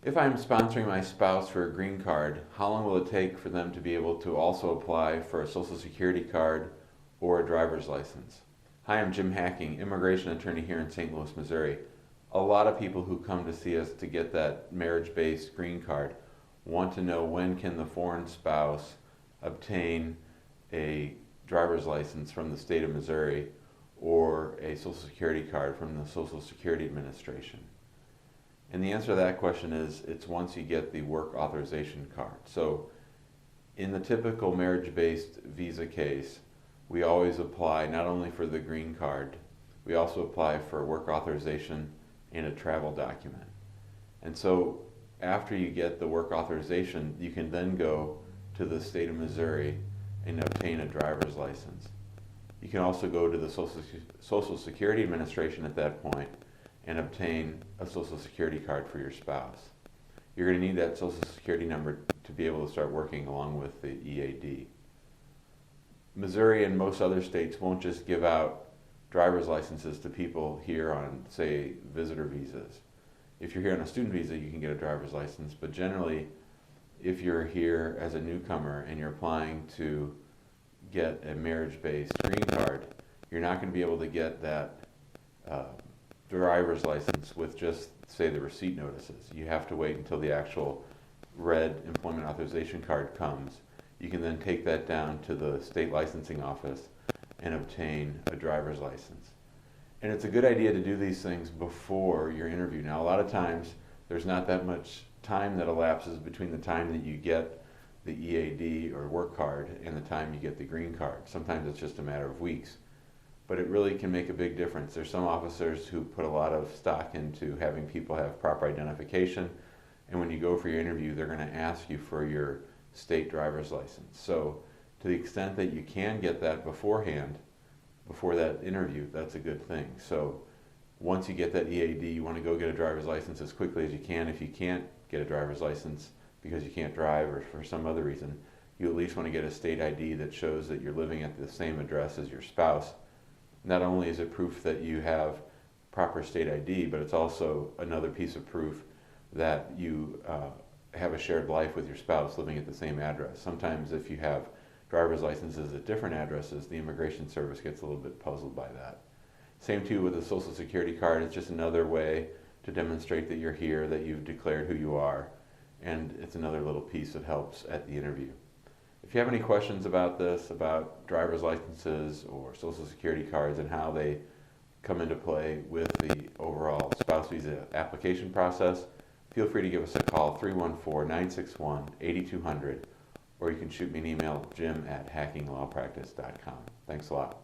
If I'm sponsoring my spouse for a green card, how long will it take for them to be able to also apply for a Social Security card or a driver's license? Hi, I'm Jim Hacking, immigration attorney here in St. Louis, Missouri. A lot of people who come to see us to get that marriage-based green card want to know when can the foreign spouse obtain a driver's license from the state of Missouri or a Social Security card from the Social Security Administration. And the answer to that question is it's once you get the work authorization card. So in the typical marriage-based visa case, we always apply not only for the green card, we also apply for work authorization and a travel document. And so after you get the work authorization, you can then go to the state of Missouri and obtain a driver's license. You can also go to the Social Security Administration at that point and obtain a Social Security card for your spouse. You're going to need that Social Security number to be able to start working along with the EAD. Missouri and most other states won't just give out driver's licenses to people here on, say, visitor visas. If you're here on a student visa, you can get a driver's license, but generally, if you're here as a newcomer and you're applying to get a marriage-based green card, you're not going to be able to get that driver's license with just, say, the receipt notices. You have to wait until the actual red employment authorization card comes. You can then take that down to the state licensing office and obtain a driver's license. And it's a good idea to do these things before your interview. Now, a lot of times, there's not that much time that elapses between the time that you get the EAD or work card and the time you get the green card. Sometimes it's just a matter of weeks. But it really can make a big difference. There's some officers who put a lot of stock into having people have proper identification, and when you go for your interview, they're going to ask you for your state driver's license. So to the extent that you can get that beforehand, before that interview, that's a good thing. So once you get that EAD, you want to go get a driver's license as quickly as you can. If you can't get a driver's license because you can't drive or for some other reason, you at least want to get a state ID that shows that you're living at the same address as your spouse. Not only is it proof that you have proper state ID, but it's also another piece of proof that you have a shared life with your spouse living at the same address. Sometimes if you have driver's licenses at different addresses, the Immigration Service gets a little bit puzzled by that. Same too with the Social Security card. It's just another way to demonstrate that you're here, that you've declared who you are, and it's another little piece that helps at the interview. If you have any questions about this, about driver's licenses or Social Security cards and how they come into play with the overall spouse visa application process, feel free to give us a call, 314-961-8200, or you can shoot me an email, jim@hackinglawpractice.com. Thanks a lot.